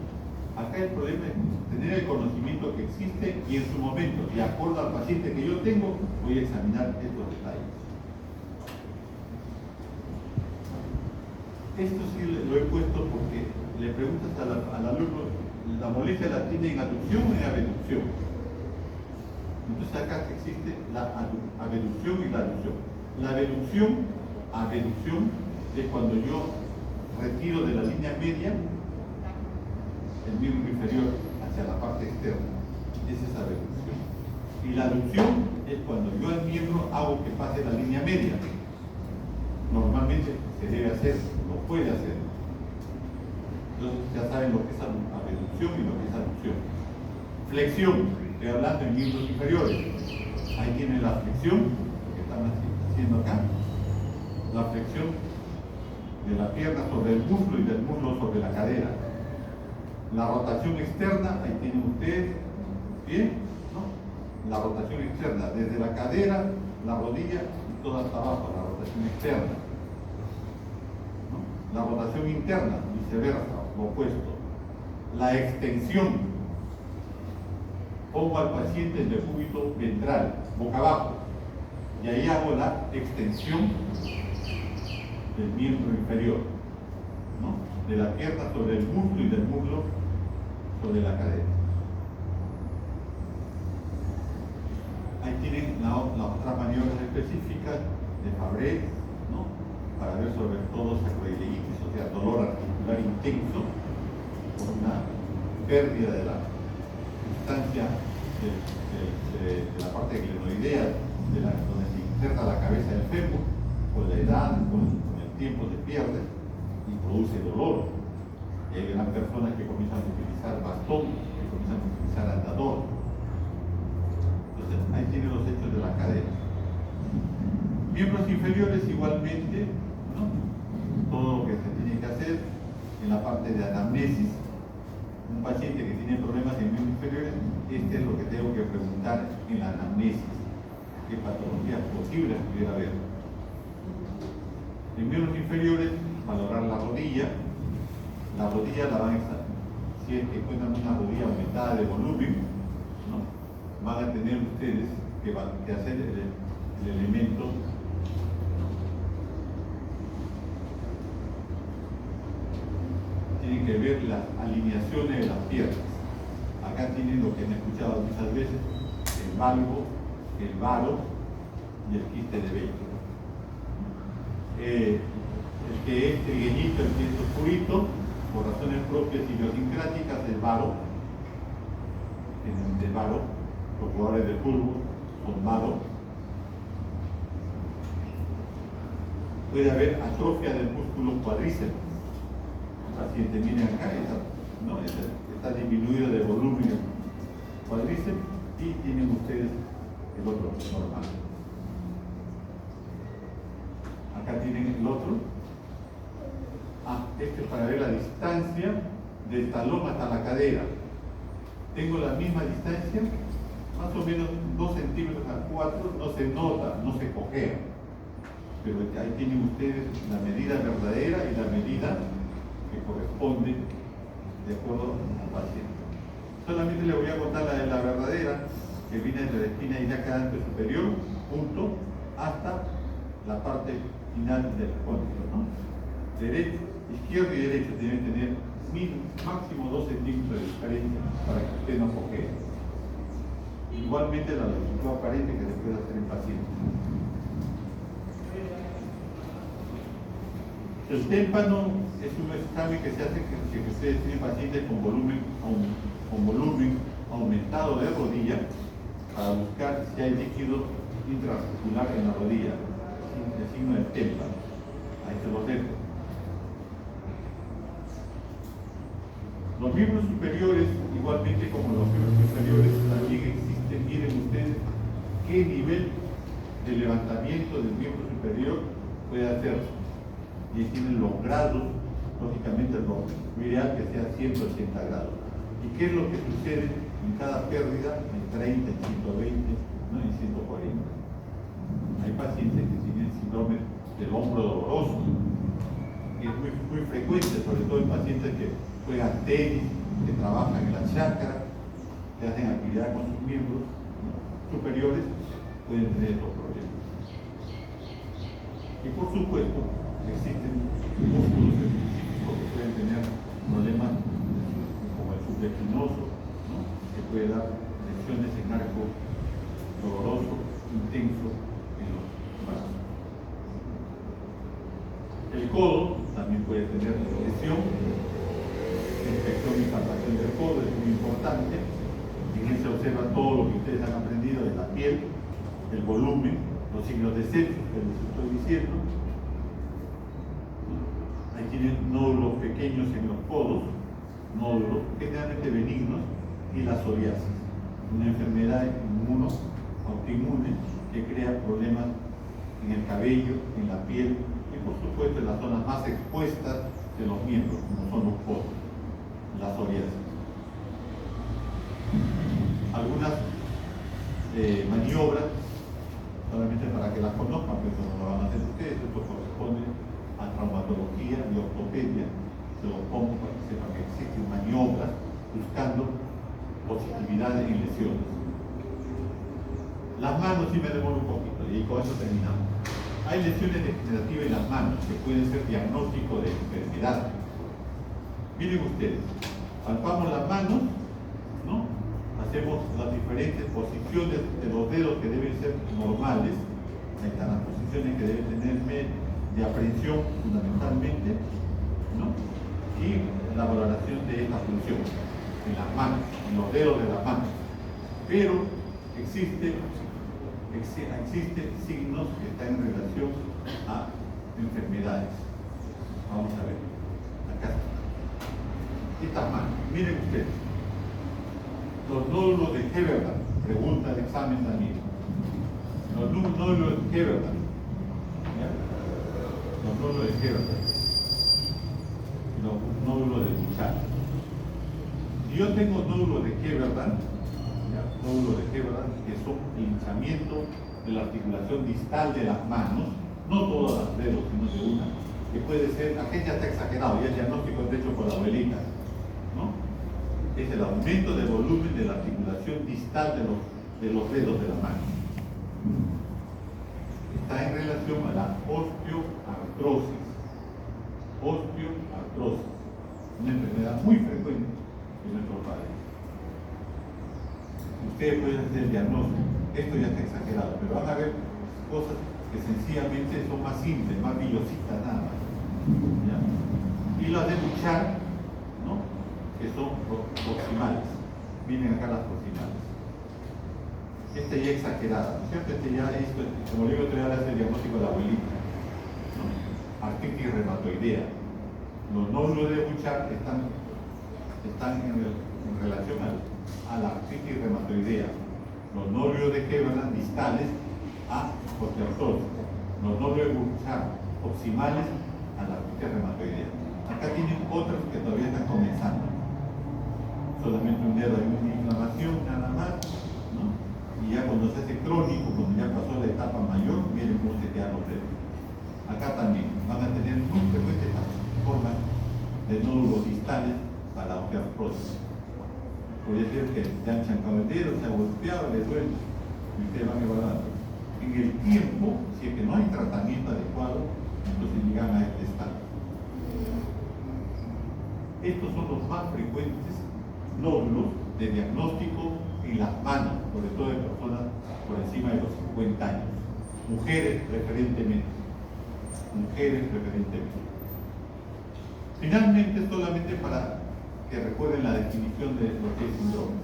Acá el problema es tener el conocimiento que existe y en su momento, de acuerdo al paciente que yo tengo, voy a examinar estos detalles. Esto sí lo he puesto porque le preguntas al alumno, ¿la molestia la tiene en aducción o en abducción? Entonces acá existe la abducción y la aducción. La abducción es cuando yo retiro de la línea media el miembro inferior hacia la parte externa. Esa es abducción. Y la aducción es cuando yo al miembro hago que pase la línea media. Normalmente se debe hacer, lo puede hacer. Entonces ya saben lo que es abducción y lo que es aducción. Flexión, estoy hablando en miembros inferiores. Ahí tienen la flexión, lo que están haciendo acá. La flexión de la pierna sobre el muslo y del muslo sobre la cadera. La rotación externa, ahí tienen ustedes, ¿bien? ¿No? La rotación externa, desde la cadera, la rodilla y todo hasta abajo, la rotación externa. ¿No? La rotación interna, viceversa, lo opuesto. La extensión. Pongo al paciente en el cúbito ventral, boca abajo, y ahí hago la extensión del miembro inferior, ¿no? De la pierna sobre el muslo y del muslo sobre la cadera. Ahí tienen las otras maniobras específicas de Fabre, ¿no? Para ver sobre todo sacroileitis, o sea, dolor articular intenso por una pérdida de la sustancia de la parte glenoidea, donde se inserta la cabeza del fémur. Con la edad, con el tiempo se pierde y produce dolor. Y hay gran personas que comienzan a utilizar bastón, que comienzan a utilizar andador. Entonces, ahí tienen los hechos de la cadera. Miembros inferiores igualmente, ¿no? Todo lo que se tiene que hacer en la parte de anamnesis. Un paciente que tiene problemas en miembros inferiores, este es lo que tengo que preguntar en la anamnesis. ¿Qué patologías posibles pudiera haber? En miembros inferiores, valorar la rodilla. La rodilla la van a examinar. Si es que encuentran una rodilla aumentada de volumen, ¿no? Van a tener ustedes que hacer el elemento tienen que ver las alineaciones de las piernas. Acá tienen lo que han escuchado muchas veces, el valgo, el varo y el quiste de Baker. El que es trigueñito, el que es oscurito, por razones propias idiosincráticas del varo, los jugadores de fútbol son varo. Puede haber atrofia del músculo cuádriceps. El paciente, miren acá, está disminuido de volumen el cuádriceps y tienen ustedes el otro normal. Acá tienen el otro. Este es para ver la distancia del talón hasta la cadera. Tengo la misma distancia, más o menos 2 centímetros a 4, no se nota, no se cojea. Pero ahí tienen ustedes la medida verdadera y la medida que corresponde de acuerdo al paciente. Solamente le voy a contar la de la verdadera, que viene desde la esquina ilíaca superior, punto, hasta la parte final del cóndilo, ¿no? Izquierdo y derecho deben tener máximo 2 centímetros de diferencia para que usted no cojee. Igualmente la longitud aparente que se puede hacer en paciente. El témpano es un examen que se hace que ustedes tienen pacientes con volumen aumentado de rodilla para buscar si hay líquido intraarticular en la rodilla, el signo del témpano. Ahí se lo dejo. Los miembros superiores, igualmente como los miembros inferiores, también existen. Miren ustedes qué nivel de levantamiento del miembro superior puede hacerse. Y tienen los grados, lógicamente lo ideal que sea 180 grados. ¿Y qué es lo que sucede en cada pérdida? En 30, en 120, ¿no? En 140. Hay pacientes que tienen síndrome del hombro doloroso, que es muy frecuente, sobre todo en pacientes que juegan tenis, que trabajan en la chakra, que hacen actividad con sus miembros, ¿no?, superiores, pueden tener estos problemas. Y por supuesto, existen músculos específicos que pueden tener problemas como el subespinoso, ¿no?, que puede dar lesiones en arco doloroso, intenso en los brazos. El codo también puede tener lesión. Inspección y palpación del codo es muy importante. En él se observa todo lo que ustedes han aprendido de la piel, el volumen, los signos de sepsis que les estoy diciendo. Ahí tienen nódulos pequeños en los codos, nódulos generalmente benignos, y la psoriasis, una enfermedad autoinmune que crea problemas en el cabello, en la piel y por supuesto en las zonas más expuestas de los miembros, como son los codos. La psoriasis. Algunas maniobras, solamente para que las conozcan, pero no lo van a hacer ustedes, esto corresponde a traumatología y ortopedia. Se lo pongo para que sepan que existen maniobras buscando positividad en lesiones. Las manos sí me demoro un poquito y con eso terminamos. Hay lesiones degenerativas en las manos que pueden ser diagnóstico de enfermedad. Miren ustedes, palpamos las manos, ¿no? Hacemos las diferentes posiciones de los dedos que deben ser normales. Ahí están las posiciones que deben tener de aprehensión fundamentalmente, ¿no? Y la valoración de esta función en las manos, en los dedos de las manos. Pero existen signos que están en relación a enfermedades. Vamos a ver. Acá está. Estas manos, miren ustedes, los nódulos de Heberdan, pregunta el examen también. Los nódulos de Heberdan, ¿ya? Los nódulos de Heberdan, los nódulos de Bouchard. Si yo tengo nódulos de Heberdan, nódulos de Heberdan, que son el hinchamiento de la articulación distal de las manos, no todas las dedos, sino de una, que puede ser, aquella está exagerado, ya el diagnóstico es hecho por la abuelita, ¿no? Es el aumento de volumen de la articulación distal de los dedos de la mano. Está en relación a la osteoartrosis. Osteoartrosis, una enfermedad muy frecuente en nuestros padres. Ustedes pueden hacer el diagnóstico, esto ya está exagerado, pero van a ver cosas que sencillamente son más simples, más villositas nada más, ¿ya? Y las de Bouchard ¿no? Que son proximales. Vienen acá las proximales. Esta ya exagerada, ¿no es cierto? Como le digo, te voy a dar el diagnóstico de la abuelita, ¿no? Artritis reumatoidea. Los nódulos de Bouchard están en relación a la artritis reumatoidea. Los nódulos de Heberlein distales a osteoartrosis. Los nódulos de Bouchard proximales a la artritis reumatoidea. Acá tienen otros que todavía están comenzando. Solamente un dedo, hay una inflamación nada más, ¿no? Y ya cuando se hace crónico, cuando ya pasó la etapa mayor, miren cómo se quedan los dedos. Acá también van a tener muy frecuentes formas de nódulos distales para la osteoartrosis. Puede ser que se han chancado el dedo, se ha golpeado, le duele, y ustedes van evaluando. En el tiempo, si es que no hay tratamiento adecuado, entonces llegan a este estado. Estos son los más frecuentes nódulos de diagnóstico en las manos, sobre todo de personas por encima de los 50 años. Mujeres preferentemente. Finalmente, solamente para que recuerden la definición de lo que es síndrome.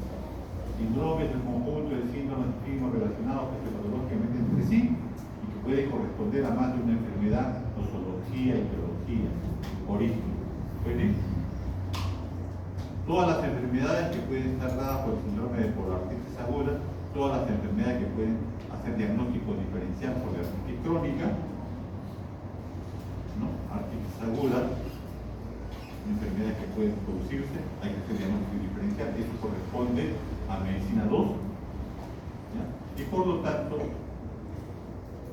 Síndrome es el conjunto de síntomas relacionados fisiopatológicamente entre sí y que puede corresponder a más de una enfermedad, nosología, etiología, origen. Todas las enfermedades que pueden estar dadas por el síndrome de poliartritis aguda, todas las enfermedades que pueden hacer diagnóstico diferencial por la artritis crónica, ¿no? Artritis aguda, enfermedades que pueden producirse, hay que hacer diagnóstico diferencial, eso corresponde a medicina 2, ¿ya? Y por lo tanto,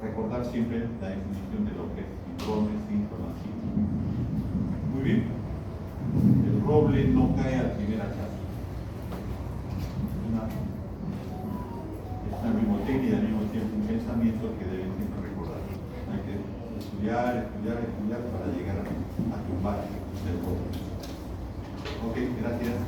recordar siempre la definición de lo que es síndrome, síntomas. Muy bien. El roble no cae al primer hachazo. Es una mnemotecnia y al mismo tiempo un pensamiento que deben siempre recordar. Hay que estudiar para llegar a tumbar el roble. Ok, gracias.